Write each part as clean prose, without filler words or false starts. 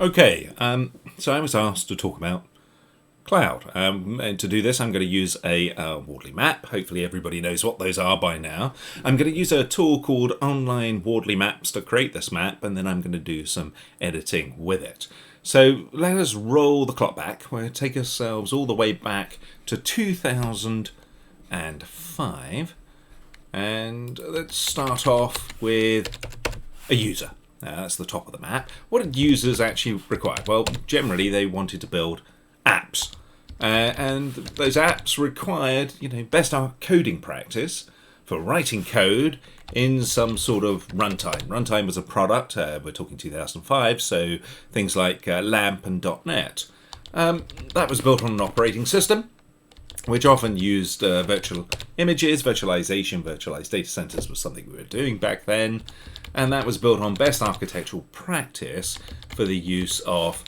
Okay, so I was asked to talk about cloud. And to do this, I'm going to use a Wardley Map. Hopefully everybody knows what those are by now. I'm going to use a tool called Online Wardley Maps to create this map, and then I'm going to do some editing with it. So let us roll the clock back. We'll take ourselves all the way back to 2005. And let's start off with a user. That's the top of the map. What did users actually require? Well, generally they wanted to build apps. And those apps required, best coding practice for writing code in some sort of runtime. Runtime was a product, we're talking 2005, so things like LAMP and .NET. That was built on an operating system, which often used virtual images, virtualization. Virtualized data centers was something we were doing back then. And that was built on best architectural practice for the use of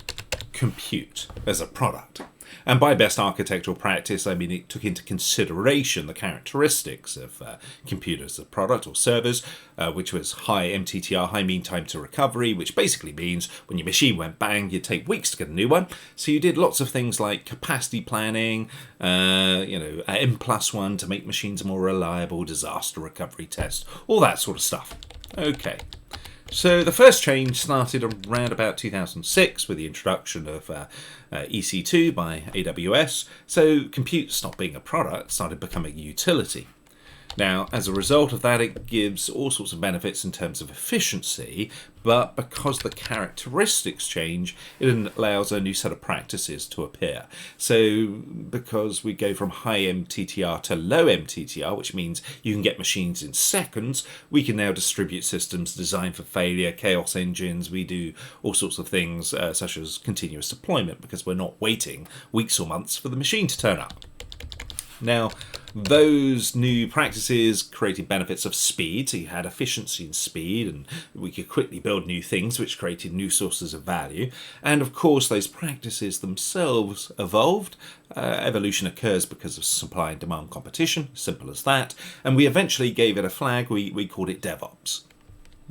compute as a product. And by best architectural practice, I mean it took into consideration the characteristics of computers as a product or servers, which was high MTTR, high mean time to recovery, which basically means when your machine went bang, you'd take weeks to get a new one. So you did lots of things like capacity planning, M+1 to make machines more reliable, disaster recovery tests, all that sort of stuff. Okay. So the first change started around about 2006 with the introduction of EC2 by AWS. So compute stopped being a product, started becoming a utility. Now, as a result of that, it gives all sorts of benefits in terms of efficiency, but because the characteristics change, it allows a new set of practices to appear. So because we go from high MTTR to low MTTR, which means you can get machines in seconds, we can now distribute systems designed for failure, chaos engines. We do all sorts of things such as continuous deployment because we're not waiting weeks or months for the machine to turn up. Now, those new practices created benefits of speed, so you had efficiency and speed, and we could quickly build new things, which created new sources of value. And of course, those practices themselves evolved. Evolution occurs because of supply and demand competition, simple as that. And we eventually gave it a flag, we called it DevOps.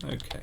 Okay.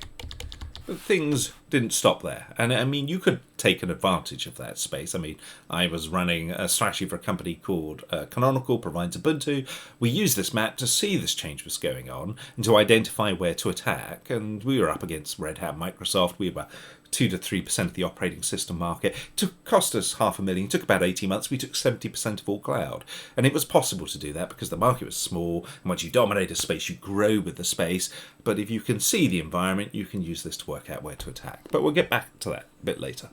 But things didn't stop there. And I mean, you could take an advantage of that space. I mean, I was running a strategy for a company called Canonical, provides Ubuntu. We used this map to see this change was going on and to identify where to attack. And we were up against Red Hat, Microsoft. We were 2 to 3% of the operating system market. It cost us $500,000. It took about 18 months. We took 70% of all cloud. And it was possible to do that because the market was small. And once you dominate a space, you grow with the space. But if you can see the environment, you can use this to work out where to attack. But we'll get back to that a bit later.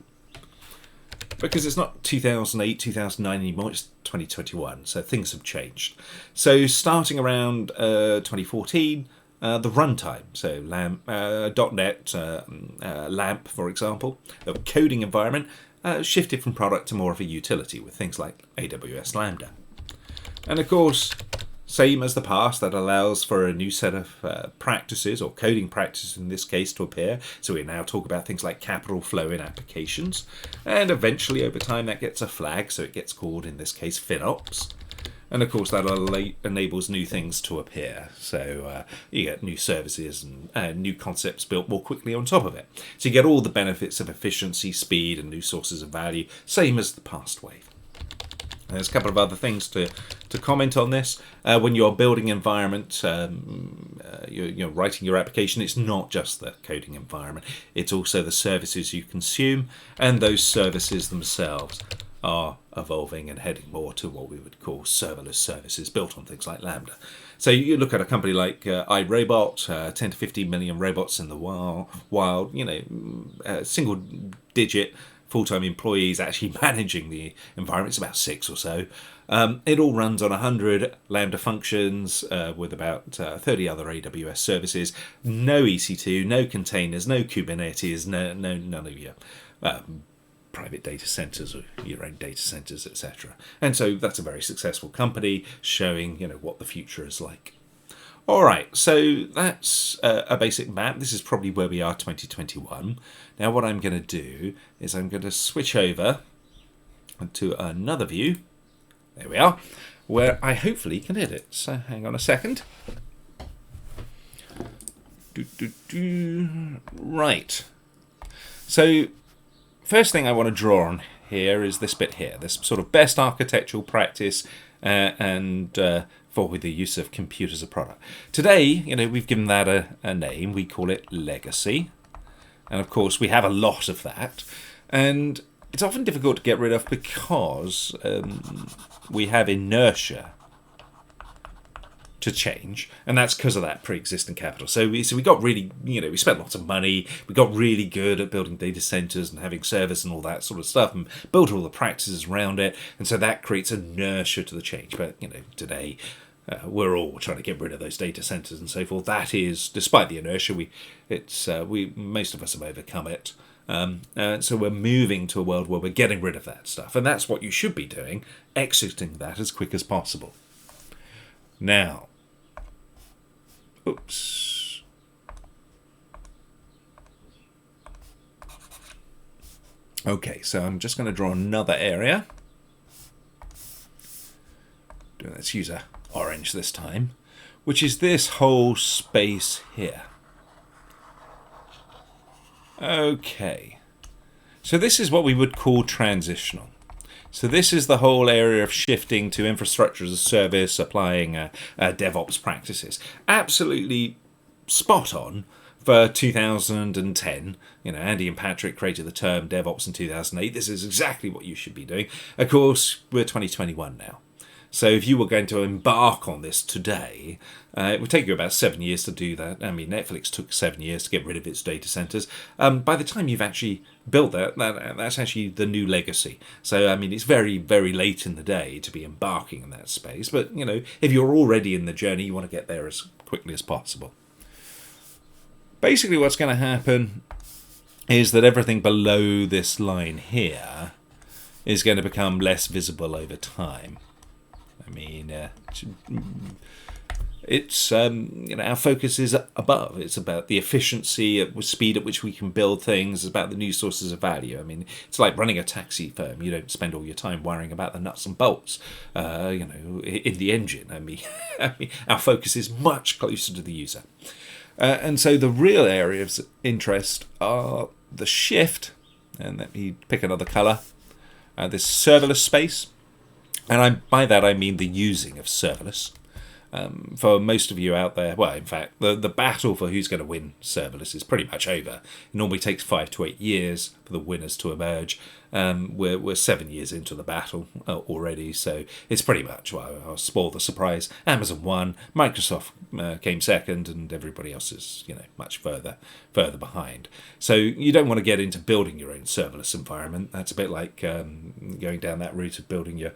Because it's not 2008, 2009 anymore, it's 2021. So things have changed. So starting around 2014, the runtime, so .NET, LAMP, for example, the coding environment, shifted from product to more of a utility with things like AWS Lambda. And of course, same as the past, that allows for a new set of practices, or coding practices in this case, to appear. So we now talk about things like capital flow in applications. And eventually, over time, that gets a flag, so it gets called, in this case, FinOps. And of course, that enables new things to appear. So you get new services and new concepts built more quickly on top of it. So you get all the benefits of efficiency, speed, and new sources of value, same as the past wave. There's a couple of other things to comment on this. When you're building environment, you're writing your application, it's not just the coding environment. It's also the services you consume, and those services themselves are evolving and heading more to what we would call serverless services built on things like Lambda. So you look at a company like iRobot, 10 to 15 million robots in the wild, single digit full-time employees actually managing the environment. It's about 6 or so. It all runs on 100 Lambda functions with about 30 other AWS services. No EC2, no containers, no Kubernetes, none of your private data centers or your own data centers, etc. And so that's a very successful company showing, what the future is like. All right, so that's a basic map. This is probably where we are 2021. Now what I'm going to do is I'm going to switch over to another view. There we are, where I hopefully can edit. So hang on a second. Right. So first thing I want to draw on here is this bit here, this sort of best architectural practice and for the use of compute as a product. Today, we've given that a name. We call it legacy. And of course, we have a lot of that. And it's often difficult to get rid of because we have inertia to change, and that's because of that pre-existing capital. So we got really, we spent lots of money, we got really good at building data centers and having servers and all that sort of stuff, and built all the practices around it, and so that creates inertia to the change. But today we're all trying to get rid of those data centers and so forth. That is, despite the inertia, most of us have overcome it. So we're moving to a world where we're getting rid of that stuff, and that's what you should be doing, exiting that as quick as possible. Now, oops. Okay, so I'm just going to draw another area. Let's use a orange this time, which is this whole space here. Okay, so this is what we would call transitional. So this is the whole area of shifting to infrastructure as a service, applying DevOps practices. Absolutely spot on for 2010. Andy and Patrick created the term DevOps in 2008. This is exactly what you should be doing. Of course, we're 2021 now. So if you were going to embark on this today, it would take you about 7 years to do that. I mean, Netflix took 7 years to get rid of its data centers. By the time you've actually built that's actually the new legacy. So, I mean, it's very, very late in the day to be embarking in that space. But, if you're already in the journey, you want to get there as quickly as possible. Basically, what's going to happen is that everything below this line here is going to become less visible over time. I mean, it's our focus is above. It's about the efficiency, speed at which we can build things. It's about the new sources of value. I mean, it's like running a taxi firm. You don't spend all your time worrying about the nuts and bolts, in the engine. I mean, our focus is much closer to the user, and so the real areas of interest are the shift. And let me pick another color. This serverless space. And by that I mean the using of serverless. For most of you out there, well, in fact, the battle for who's going to win serverless is pretty much over. It normally takes 5 to 8 years for the winners to emerge. We're 7 years into the battle already, so it's pretty much, well, I'll spoil the surprise. Amazon won, Microsoft came second, and everybody else is, much further behind. So you don't want to get into building your own serverless environment. That's a bit like going down that route of building your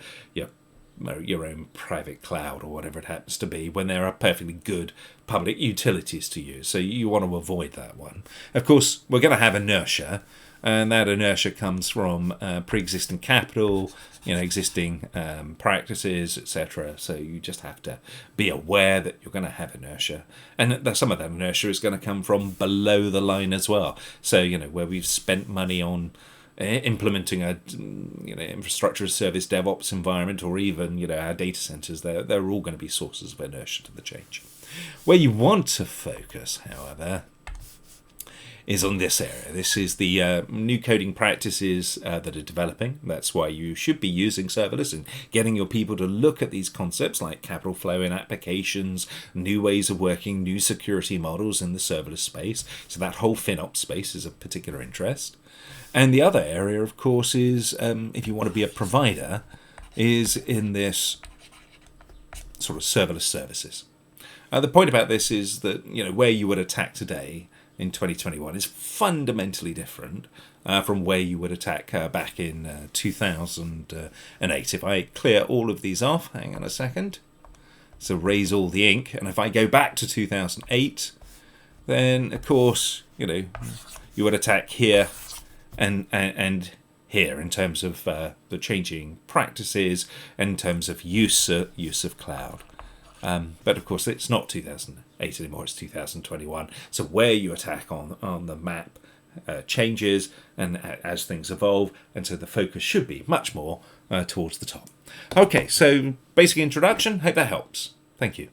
own private cloud or whatever it happens to be when there are perfectly good public utilities to use. So you want to avoid that one. Of course, we're going to have inertia, and that inertia comes from pre-existing capital, existing practices, etc. So you just have to be aware that you're going to have inertia, and that some of that inertia is going to come from below the line as well. So where we've spent money on implementing a infrastructure as service DevOps environment, or even our data centers, they're all going to be sources of inertia to the change. Where you want to focus, however, is on this area. This is the new coding practices that are developing. That's why you should be using serverless and getting your people to look at these concepts like capital flow in applications, new ways of working, new security models in the serverless space. So that whole FinOps space is of particular interest. And the other area, of course, is if you want to be a provider, is in this sort of serverless services. The point about this is that where you would attack today in 2021 is fundamentally different from where you would attack back in 2008. If I clear all of these off, hang on a second. So raise all the ink, and if I go back to 2008, then of course you would attack here. And here in terms of the changing practices, and in terms of use of cloud. But of course, it's not 2008 anymore, it's 2021. So where you attack on the map changes and as things evolve, and so the focus should be much more towards the top. Okay, so basic introduction, hope that helps. Thank you.